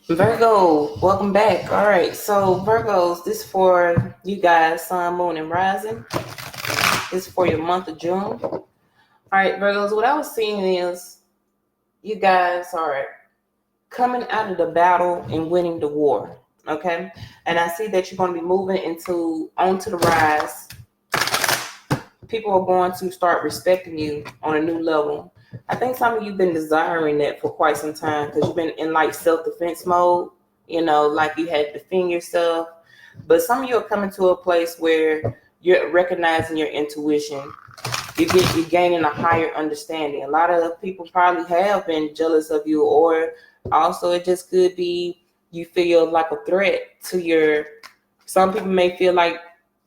Virgo, welcome back. All right, so Virgos, this for you guys, Sun, Moon, and Rising. This is for your month of June. All right, Virgos, what I was seeing is you guys are coming out of the battle and winning the war. Okay, and I see that you're going to be moving onto the rise. People are going to start respecting you on a new level. I think some of you've been desiring that for quite some time because you've been in like self-defense mode, like you had to defend yourself. But some of you are coming to a place where you're recognizing your intuition. You're gaining a higher understanding. A lot of people probably have been jealous of you, or also it just could be you feel like a threat to some people may feel like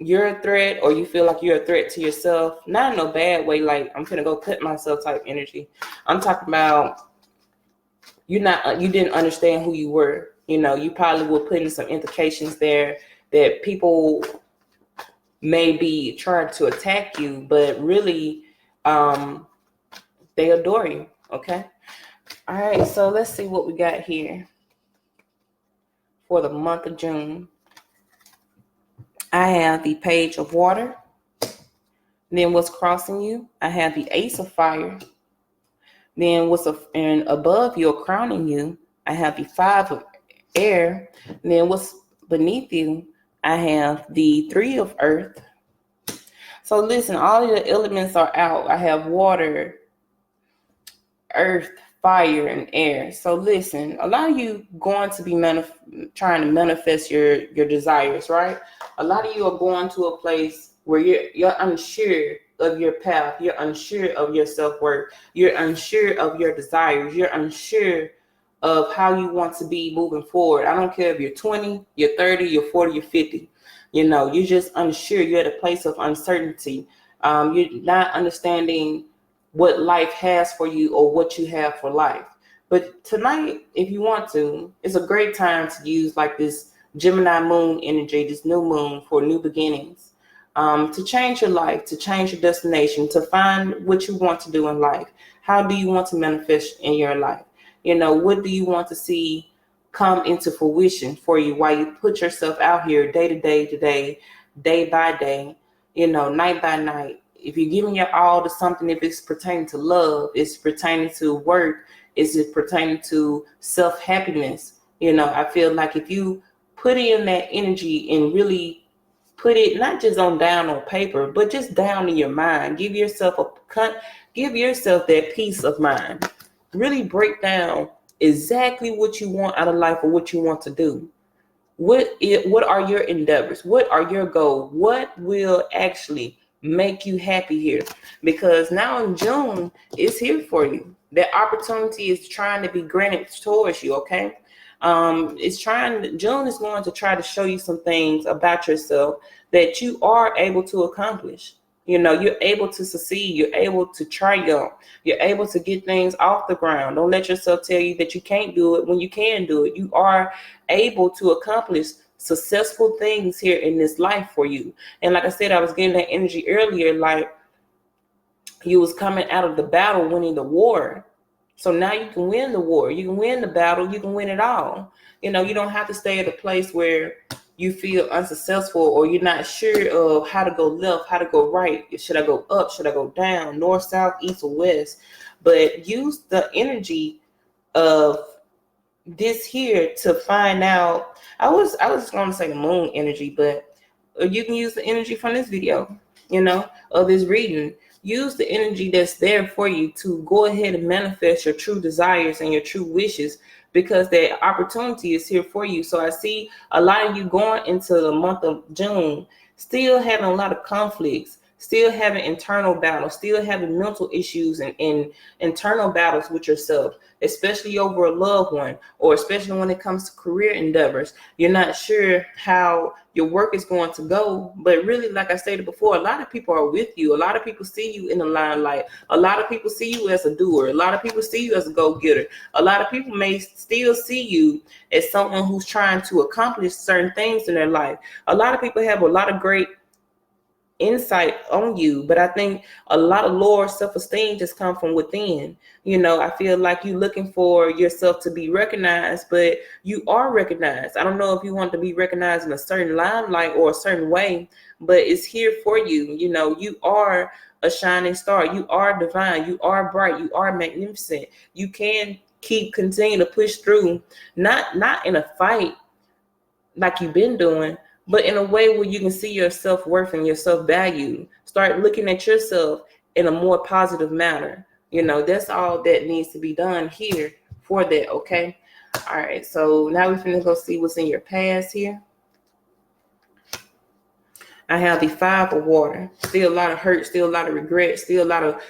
you're a threat, or you feel like you're a threat to yourself. Not in a bad way, like I'm gonna go cut myself type energy. I'm talking about you didn't understand who you were. You probably were putting some implications there that people may be trying to attack you, but really they adore you. Okay. All right, so let's see what we got here for the month of June. I have the Page of Water. Then what's crossing you? I have the Ace of Fire. Then and above you or crowning you, I have the Five of Air. Then what's beneath you? I have the Three of Earth. So listen, all of the elements are out. I have water, earth, fire, and air. So listen, a lot of you going to be trying to manifest your desires, right? A lot of you are going to a place where you're unsure of your path. You're unsure of your self-worth. You're unsure of your desires. You're unsure of how you want to be moving forward. I don't care if you're 20, you're 30, you're 40, you're 50. You're just unsure. You're at a place of uncertainty. You're not understanding what life has for you or what you have for life. But tonight, if you want to, it's a great time to use like this Gemini moon energy, this new moon for new beginnings, to change your life, to change your destination, to find what you want to do in life. How do you want to manifest in your life? What do you want to see come into fruition for you while you put yourself out here day to day, day by day, night by night. If you're giving your all to something, if it's pertaining to love, it's pertaining to work, is it pertaining to self-happiness? I feel like if you put in that energy and really put it not just down on paper, but just down in your mind, give yourself that peace of mind. Really break down exactly what you want out of life or what you want to do. What are your endeavors? What are your goals? What will actually make you happy here? Because now in June, it's here for you. That opportunity is trying to be granted towards you, okay? June is going to try to show you some things about yourself that you are able to accomplish. You're able to succeed. You're able to triumph. You're able to get things off the ground. Don't let yourself tell you that you can't do it when you can do it. You are able to accomplish successful things here in this life for you. And like I said, I was getting that energy earlier, like you was coming out of the battle, winning the war. So now you can win the war. You can win the battle. You can win it all. You don't have to stay at a place where you feel unsuccessful or you're not sure of how to go left, how to go right. Should I go up? Should I go down? North, south, east, or west? But use the energy of this here to find out. I was going to say the moon energy, but you can use the energy from this video, of this reading. Use the energy that's there for you to go ahead and manifest your true desires and your true wishes, because that opportunity is here for you. So I see a lot of you going into the month of June still having a lot of conflicts, still having internal battles, still having mental issues and internal battles with yourself, especially over a loved one, or especially when it comes to career endeavors. You're not sure how your work is going to go, but really, like I stated before, a lot of people are with you. A lot of people see you in the limelight. A lot of people see you as a doer. A lot of people see you as a go-getter. A lot of people may still see you as someone who's trying to accomplish certain things in their life. A lot of people have a lot of great insight on you, but I think a lot of lower self-esteem just come from within. You know, I feel like you looking for yourself to be recognized, but you are recognized. I don't know if you want to be recognized in a certain limelight or a certain way, but it's here for you. You know, you are a shining star. You are divine. You are bright. You are magnificent. You can continue to push through, not in a fight like you've been doing, but in a way where you can see your self-worth and your self-value. Start looking at yourself in a more positive manner. You know, that's all that needs to be done here for that, okay? All right, so now we're going to go see what's in your past here. I have the 5 of water. Still a lot of hurt, still a lot of regret, still a lot of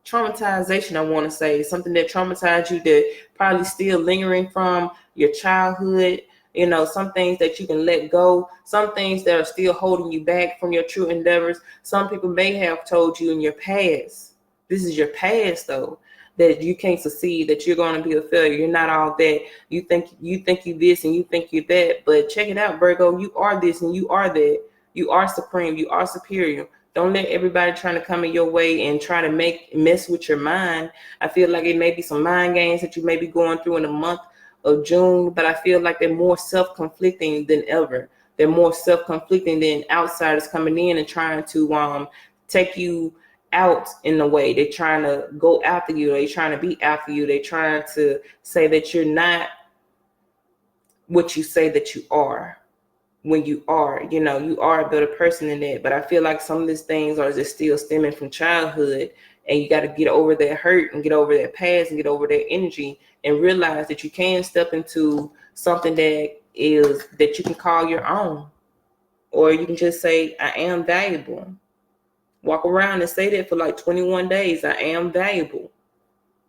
traumatization, I want to say. Something that traumatized you that probably still lingering from your childhood. You know, some things that you can let go, some things that are still holding you back from your true endeavors. Some people may have told you in your past, this is your past though, that you can't succeed, that you're going to be a failure. You're not all that. You think you this and you think you're that. But check it out, Virgo, you are this and you are that. You are supreme. You are superior. Don't let everybody trying to come in your way and try to mess with your mind. I feel like it may be some mind games that you may be going through in the month of June, but I feel like they're more self-conflicting than ever. They're more self-conflicting than outsiders coming in and trying to take you out in a way. They're trying to go after you. They're trying to be after you. They're trying to say that you're not what you say that you are. When you are, you know, you are a better person than that. But I feel like some of these things are just still stemming from childhood, and you got to get over that hurt and get over that past and get over that energy and realize that you can step into something that you can call your own, or you can just say, I am valuable. Walk around and say that for like 21 days. I am valuable,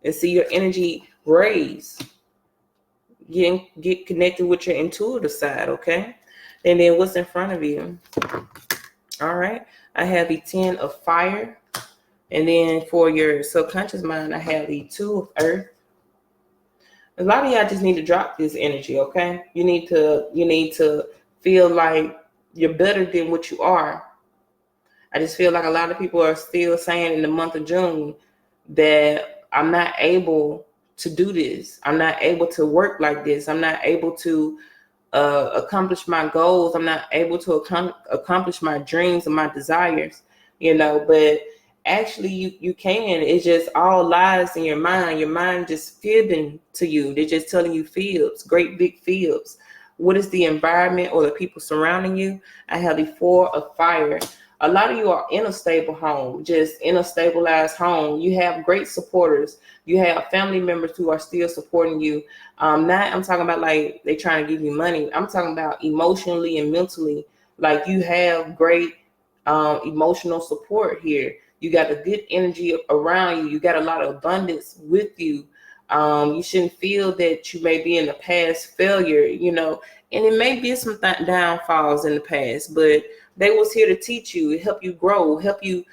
and see your energy raise. Get connected with your intuitive side, okay? And then what's in front of you? All right. I have the 10 of fire. And then for your subconscious mind, I have the 2 of earth. A lot of y'all just need to drop this energy, okay? You need to feel like you're better than what you are. I just feel like a lot of people are still saying in the month of June that I'm not able to do this. I'm not able to work like this. I'm not able to accomplish my goals. I'm not able to accomplish my dreams and my desires, you know, but actually you can. It's just all lies in your mind. Your mind just fibbing to you. They're just telling you fibs, great big fibs. What is the environment or the people surrounding you? I have the 4 of fire. A lot of you are in a stable home, just in a stabilized home. You have great supporters. You have family members who are still supporting you. Not I'm talking about like they trying to give you money. I'm talking about emotionally and mentally. Like you have great emotional support here. You got a good energy around you. You got a lot of abundance with you. You shouldn't feel that you may be in the past failure, you know, and it may be some downfalls in the past, but they was here to teach you, help you grow, help you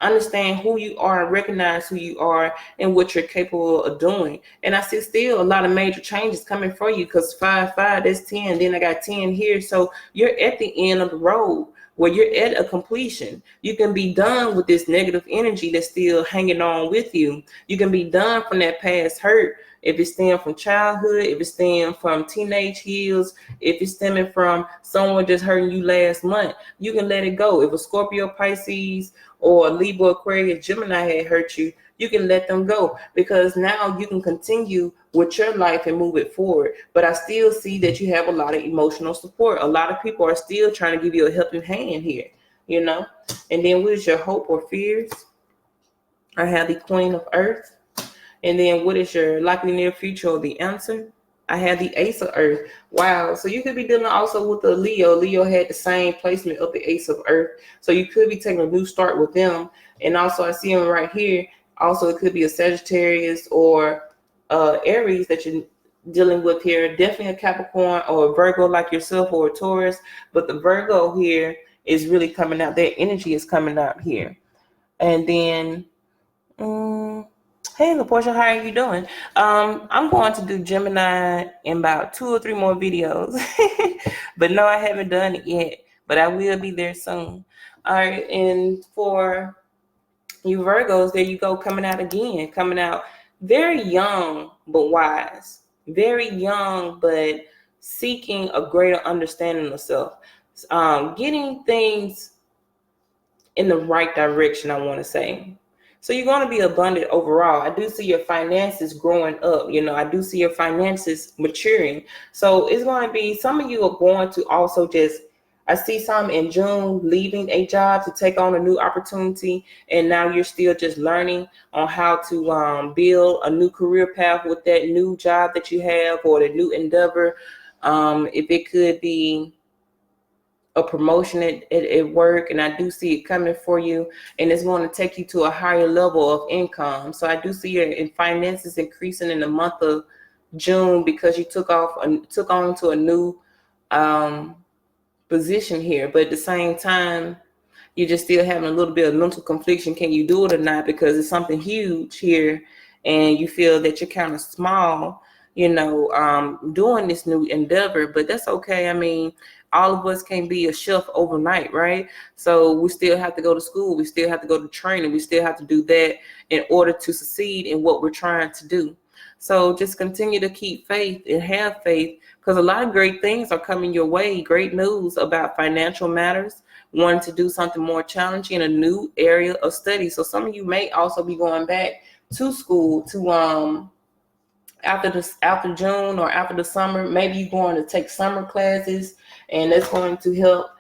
understand who you are and recognize who you are and what you're capable of doing. And I see still a lot of major changes coming for you because 5, that's 10. Then I got 10 here. So you're at the end of the road where you're at a completion. You can be done with this negative energy that's still hanging on with you. You can be done from that past hurt. If it's stemming from childhood, if it's stemming from teenage years, if it's stemming from someone just hurting you last month, you can let it go. If a Scorpio, Pisces, or a Libra, Aquarius, Gemini had hurt you, you can let them go because now you can continue with your life and move it forward. But I still see that you have a lot of emotional support. A lot of people are still trying to give you a helping hand here, you know. And then what is your hope or fears? I have the Queen of Earth. And then what is your likely near future or the answer? I have the Ace of Earth. Wow. So you could be dealing also with the Leo. Leo had the same placement of the Ace of Earth. So you could be taking a new start with them. And also I see them right here. Also, it could be a Sagittarius or Aries that you're dealing with here. Definitely a Capricorn or a Virgo like yourself or a Taurus. But the Virgo here is really coming out. Their energy is coming out here. And then... hey, LaPortia, how are you doing? I'm going to do Gemini in about 2 or 3 more videos. But no, I haven't done it yet. but I will be there soon. All right, and for you Virgos, there you go, coming out again, coming out very young but wise, very young but seeking a greater understanding of self, getting things in the right direction, I want to say. So you're going to be abundant overall. I do see your finances growing up. I do see your finances maturing. So it's going to be, some of you are going to also just, I see some in June leaving a job to take on a new opportunity. And now you're still just learning on how to build a new career path with that new job that you have or the new endeavor. If it could be a promotion at work, and I do see it coming for you, and it's going to take you to a higher level of income. So I do see your finances increasing in the month of June because you took on to a new position here. But at the same time, you're just still having a little bit of mental confliction. Can you do it or not? Because it's something huge here, and you feel that you're kind of small, doing this new endeavor. But that's okay. I mean, all of us can't be a chef overnight, right? So we still have to go to school. We still have to go to training. We still have to do that in order to succeed in what we're trying to do. So just continue to keep faith and have faith, because a lot of great things are coming your way. Great news about financial matters, wanting to do something more challenging in a new area of study. So some of you may also be going back to school to after June or after the summer. Maybe you're going to take summer classes, and that's going to help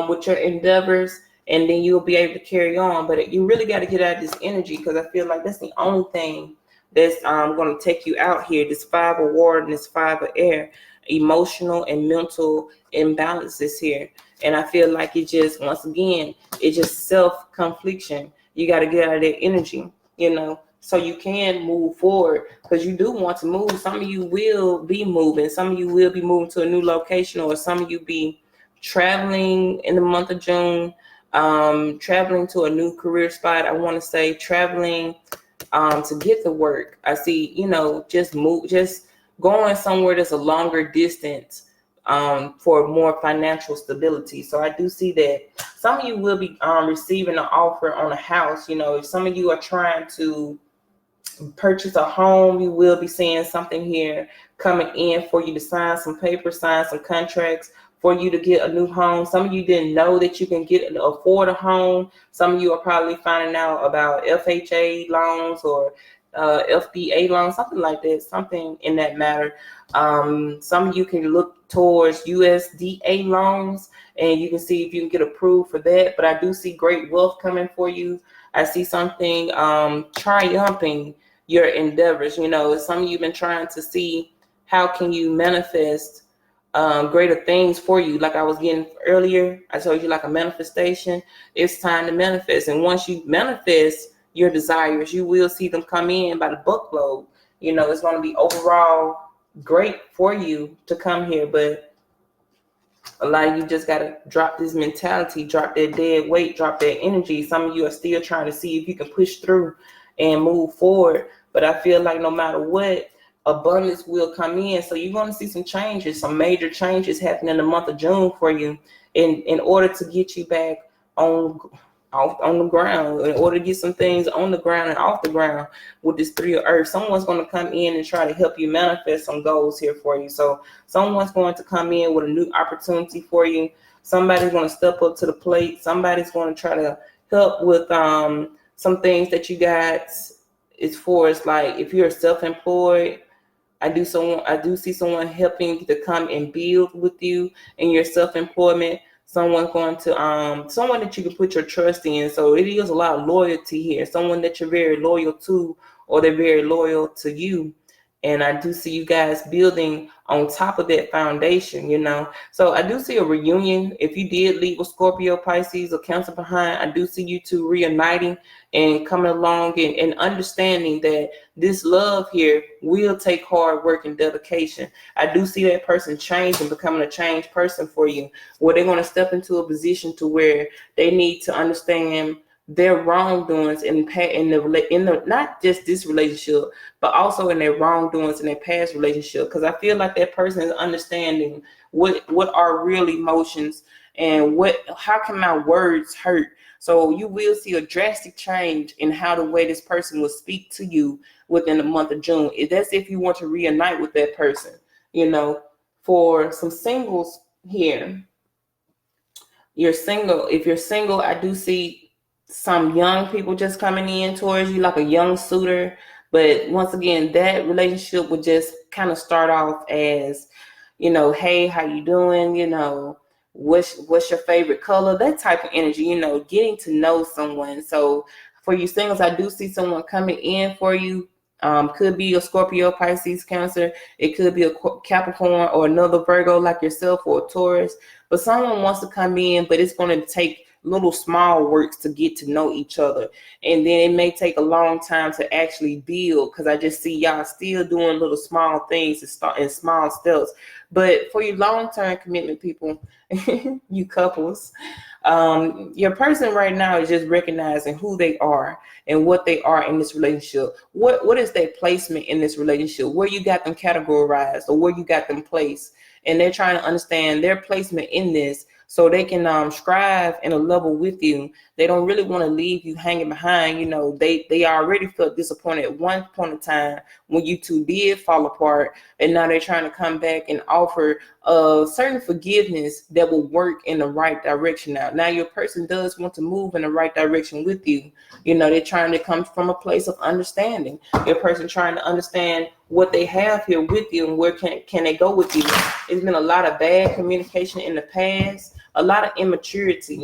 with your endeavors, and then you'll be able to carry on. But you really got to get out of this energy, because I feel like that's the only thing that's going to take you out here. This 5 of water and this 5 of air, emotional and mental imbalances here. And I feel like it just, once again, it's just self-confliction. You got to get out of that energy, so you can move forward, because you do want to move. Some of you will be moving. Some of you will be moving to a new location, or some of you be traveling in the month of June, traveling to a new career spot. I want to say traveling to get to work. I see, just going somewhere that's a longer distance for more financial stability. So I do see that some of you will be receiving an offer on a house. If some of you are trying to purchase a home, you will be seeing something here coming in for you to sign some papers, sign some contracts for you to get a new home. Some of you didn't know that you can afford a home. Some of you are probably finding out about FHA loans or FBA loans, something like that, something in that matter. Some of you can look towards USDA loans, and you can see if you can get approved for that. But I do see great wealth coming for you. I see something triumphing your endeavors. Some of you have been trying to see how can you manifest greater things for you. Like I was getting earlier, I told you, like a manifestation. It's time to manifest. And once you manifest your desires, you will see them come in by the buckload. It's going to be overall great for you to come here. But a lot of you just got to drop this mentality, drop that dead weight, drop that energy. Some of you are still trying to see if you can push through and move forward. But I feel like no matter what, abundance will come in. So you're going to see some changes, some major changes happening in the month of June for you in order to get you back on the ground, in order to get some things on the ground and off the ground with this 3 of earth. Someone's going to come in and try to help you manifest some goals here for you. So someone's going to come in with a new opportunity for you. Somebody's going to step up to the plate. Somebody's going to try to help with some things that you got. As far as like, if you're self-employed, I do see someone helping to come and build with you in your self-employment. Someone's going to someone that you can put your trust in. So it is a lot of loyalty here. Someone that you're very loyal to, or they're very loyal to you. And I do see you guys building on top of that foundation, So I do see a reunion. If you did leave a Scorpio, Pisces, or Cancer behind, I do see you two reuniting and coming along and understanding that this love here will take hard work and dedication. I do see that person changing, becoming a changed person for you, where they're going to step into a position to where they need to understand their wrongdoings in the not just this relationship, but also in their wrongdoings in their past relationship. Because I feel like that person is understanding what are real emotions and how can my words hurt? So you will see a drastic change in how the way this person will speak to you within the month of June. That's if you want to reunite with that person. For some singles here, you're single. If you're single, I do see some young people just coming in towards you, like a young suitor. But once again, that relationship would just kind of start off as, hey, how you doing? What's your favorite color? That type of energy, getting to know someone. So for you singles, I do see someone coming in for you. Could be a Scorpio, Pisces, Cancer. It could be a Capricorn or another Virgo like yourself, or a Taurus. But someone wants to come in, but it's going to take little small works to get to know each other. And then it may take a long time to actually build, because I just see y'all still doing little small things and start in small steps. But for you long-term commitment people, you couples, your person right now is just recognizing who they are and what they are in this relationship. What is their placement in this relationship? Where you got them categorized, or where you got them placed, and they're trying to understand their placement in this, so they can strive in a level with you. They don't really want to leave you hanging behind. They already felt disappointed at one point in time when you two did fall apart, and now they're trying to come back and offer certain forgiveness that will work in the right direction. Now your person does want to move in the right direction with you. They're trying to come from a place of understanding. Your person trying to understand what they have here with you, and where can they go with you. It's been a lot of bad communication in the past, a lot of immaturity,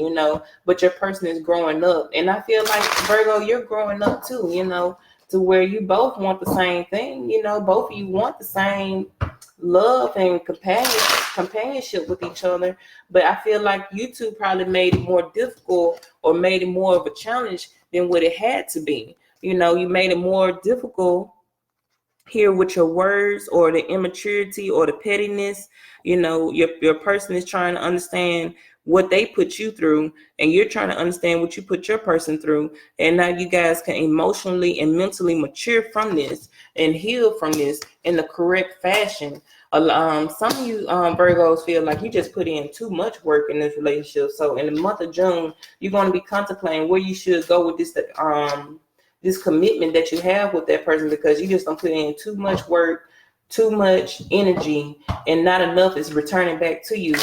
but your person is growing up. And I feel like, Virgo, you're growing up too, to where you both want the same thing. Both of you want the same love and companionship with each other. But I feel like you two probably made it more difficult, or made it more of a challenge than what it had to be. You made it more difficult here with your words, or the immaturity, or the pettiness. Your person is trying to understand what they put you through, and you're trying to understand what you put your person through. And now you guys can emotionally and mentally mature from this and heal from this in the correct fashion. Some of you Virgos feel like you just put in too much work in this relationship. So in the month of June, you're going to be contemplating where you should go with this commitment that you have with that person, because you just don't put in too much work, too much energy, and not enough is returning back to you.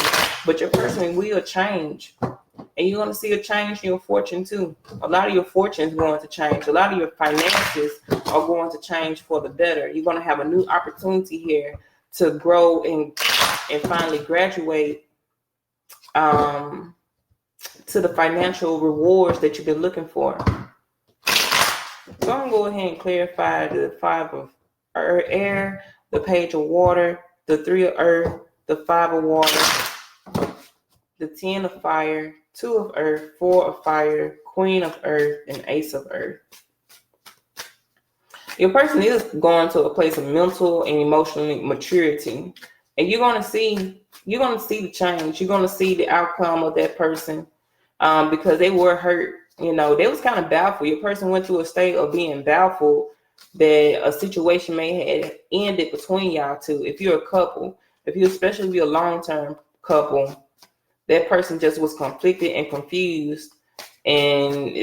But your person will change, and you're going to see a change in your fortune too. A lot of your fortune is going to change. A lot of your finances are going to change for the better. You're going to have a new opportunity here to grow and finally graduate to the financial rewards that you've been looking for. So I'm going to go ahead and clarify the 5 of air, the Page of Water, the 3 of Earth, the 5 of Water, the 10 of Fire, 2 of Earth, 4 of Fire, Queen of Earth, and Ace of Earth. Your person is going to a place of mental and emotional maturity, and you're going to see the change. You're going to see the outcome of that person, because they were hurt. They was kind of doubtful. Your person went through a state of being doubtful that a situation may have ended between y'all two. If you're a couple, especially if you're a long-term couple, that person just was conflicted and confused. And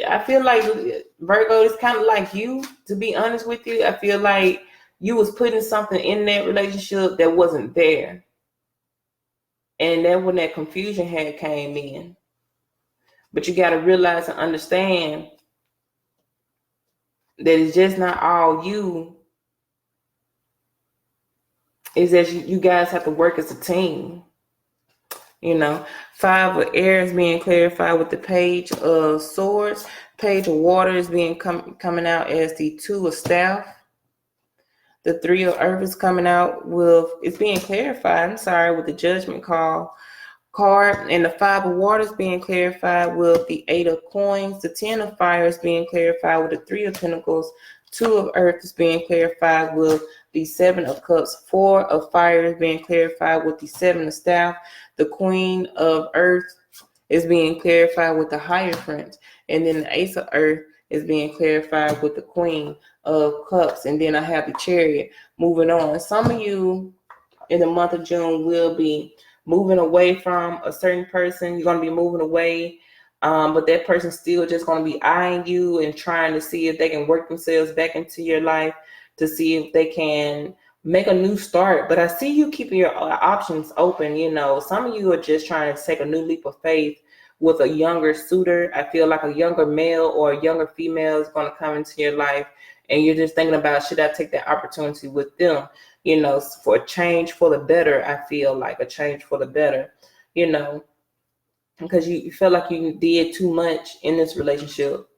I feel like, Virgo, it's kind of like you, to be honest with you. I feel like you was putting something in that relationship that wasn't there. And then when that confusion had came in. But you got to realize and understand that it's just not all you. It's that you guys have to work as a team. 5 of air is being clarified with the Page of Swords. Page of Water is being coming out as the 2 of Staff. The 3 of Earth is coming out it's being clarified, with the Judgment card. And the 5 of Water is being clarified with the 8 of Coins. The 10 of Fire is being clarified with the 3 of Pentacles. 2 of Earth is being clarified with the 7 of Cups. 4 of Fire is being clarified with the 7 of Staff. The Queen of Earth is being clarified with the Hierophant. And then the Ace of Earth is being clarified with the Queen of Cups. And then I have the Chariot moving on. Some of you in the month of June will be moving away from a certain person. You're going to be moving away. But that person's still just going to be eyeing you and trying to see if they can work themselves back into your life to see if they can make a new start. But I see you keeping your options open. You know, some of you are just trying to take a new leap of faith with a younger suitor. I feel like a younger male or a younger female is going to come into your life, and you're just thinking about, should I take that opportunity with them, you know, for a change for the better. I feel like a change for the better, you know, because you feel like you did too much in this relationship.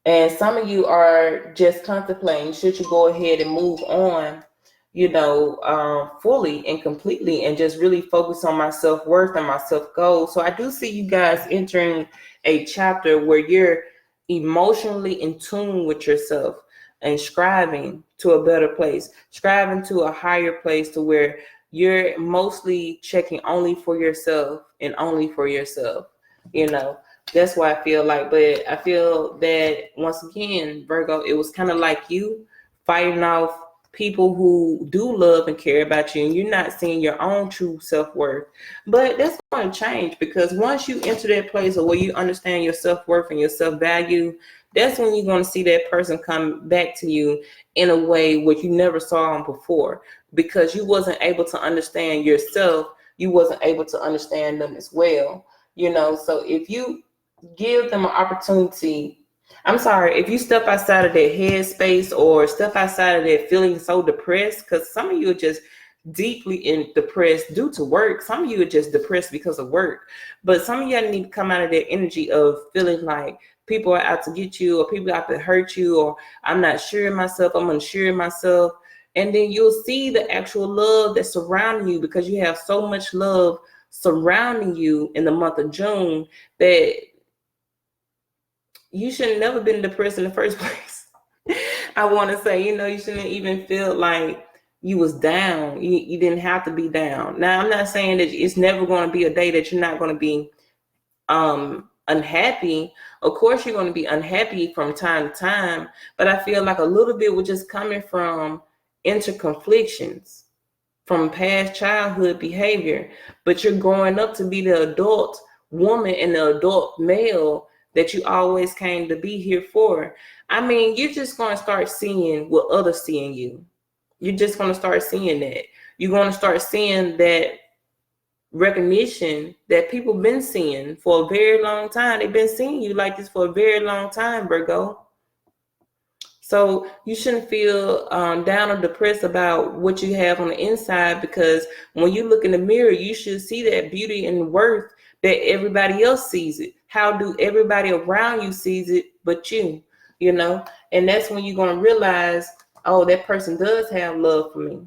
And some of you are just contemplating, should you go ahead and move on, you know, fully and completely, and just really focus on my self-worth and my self-goals. So I do see you guys entering a chapter where you're emotionally in tune with yourself and striving to a better place, striving to a higher place, to where you're mostly checking only for yourself and only for yourself, you know. That's why I feel like, but I feel that once again, Virgo, it was kind of like you fighting off people who do love and care about you, and you're not seeing your own true self-worth. But that's going to change, because once you enter that place of where you understand your self-worth and your self-value, that's when you're going to see that person come back to you in a way which you never saw them before, because you wasn't able to understand yourself. You wasn't able to understand them as well, you know. So if you give them an opportunity, I'm sorry, if you step outside of that headspace or step outside of that feeling so depressed, because some of you are just deeply depressed due to work. Some of you are just depressed because of work. But some of you need to come out of that energy of feeling like people are out to get you, or people out to hurt you, or I'm not sure of myself, I'm unsure of myself. And then you'll see the actual love that's surrounding you, because you have so much love surrounding you in the month of June that you should have never been depressed in the first place. I want to say, you know, you shouldn't even feel like you was down. You didn't have to be down. Now, I'm not saying that it's never going to be a day that you're not going to be unhappy. Of course, you're going to be unhappy from time to time, but I feel like a little bit was just coming from interconflictions from past childhood behavior. But you're growing up to be the adult woman and the adult male that you always came to be here for. I mean, you're just going to start seeing what others see in you. You're just going to start seeing that. You're going to start seeing that recognition that people been seeing for a very long time. They've been seeing you like this for a very long time, Virgo. So you shouldn't feel down or depressed about what you have on the inside, because when you look in the mirror, you should see that beauty and worth that everybody else sees it. How do everybody around you sees it but you, you know? And that's when you're going to realize, oh, that person does have love for me.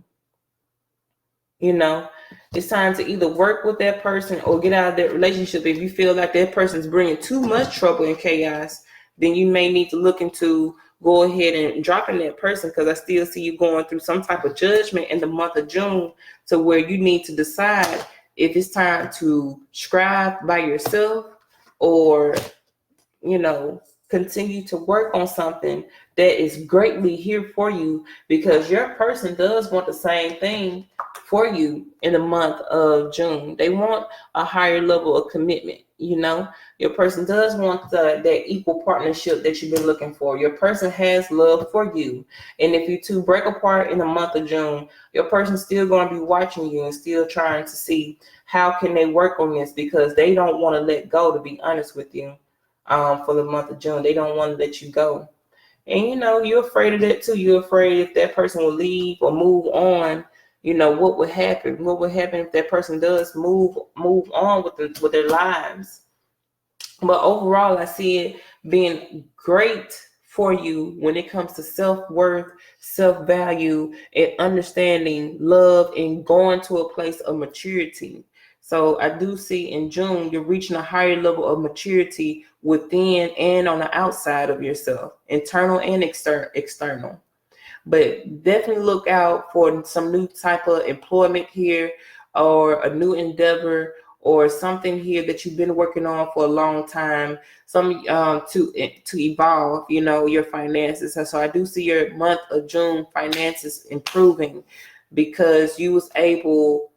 You know, it's time to either work with that person or get out of that relationship. If you feel like that person's bringing too much trouble and chaos, then you may need to look into go ahead and dropping that person, because I still see you going through some type of judgment in the month of June, to where you need to decide if it's time to strive by yourself, or, you know, continue to work on something that is greatly here for you, because your person does want the same thing for you in the month of June. They want a higher level of commitment. You know, your person does want that equal partnership that you've been looking for. Your person has love for you. And if you two break apart in the month of June, your person's still going to be watching you and still trying to see how can they work on this, because they don't want to let go, to be honest with you. For the month of June, they don't want to let you go. And, you know, you're afraid of that too. You're afraid if that person will leave or move on, you know, what would happen? What would happen if that person does move on with their lives? But overall, I see it being great for you when it comes to self-worth, self-value, and understanding love, and going to a place of maturity. So I do see in June, you're reaching a higher level of maturity within and on the outside of yourself, internal and external. But definitely look out for some new type of employment here, or a new endeavor, or something here that you've been working on for a long time, some to evolve, you know, your finances. And so I do see your month of June finances improving, because you was able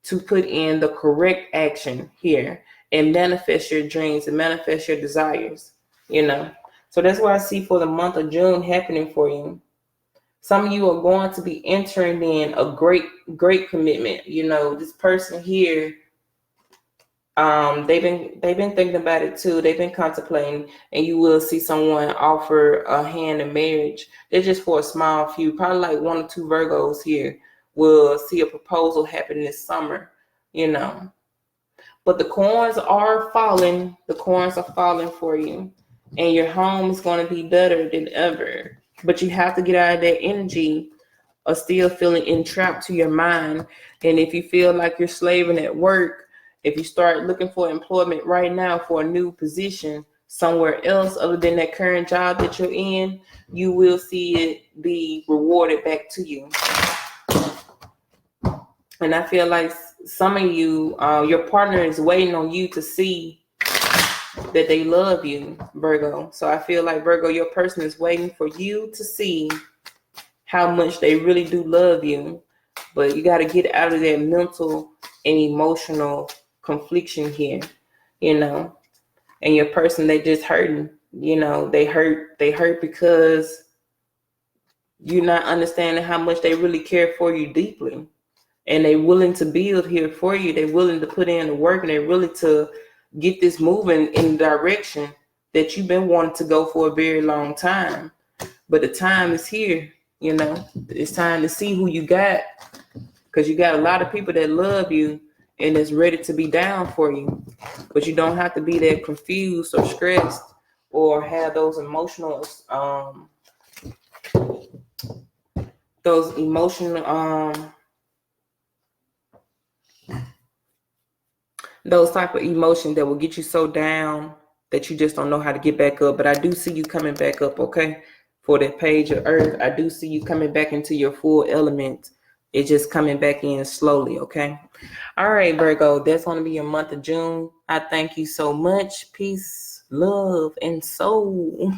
to put in the correct action here and manifest your dreams and manifest your desires, you know. So that's what I see for the month of June happening for you. Some of you are going to be entering in a great commitment. You know, this person here, they've been thinking about it too. They've been contemplating, and you will see someone offer a hand in marriage. They're just for a small few, probably like 1 or 2 Virgos here will see a proposal happen this summer, you know. But the coins are falling. The coins are falling for you, and your home is going to be better than ever. But you have to get out of that energy of still feeling entrapped to your mind. And if you feel like you're slaving at work, if you start looking for employment right now for a new position somewhere else other than that current job that you're in, you will see it be rewarded back to you. And I feel like some of you, your partner is waiting on you to see that they love you, Virgo. So I feel like, Virgo, your person is waiting for you to see how much they really do love you. But you got to get out of that mental and emotional confliction here, you know. And your person, they just hurting, you know. They hurt because you're not understanding how much they really care for you deeply. And they're willing to build here for you. They're willing to put in the work, and they're willing to get this moving in the direction that you've been wanting to go for a very long time. But the time is here, you know. It's time to see who you got, because you got a lot of people that love you and is ready to be down for you. But you don't have to be that confused or stressed or have those emotional those type of emotions that will get you so down that you just don't know how to get back up. But I do see you coming back up, okay? For that page of earth, I do see you coming back into your full element. It's just coming back in slowly, okay? All right, Virgo, that's going to be your month of June. I thank you so much. Peace, love, and soul.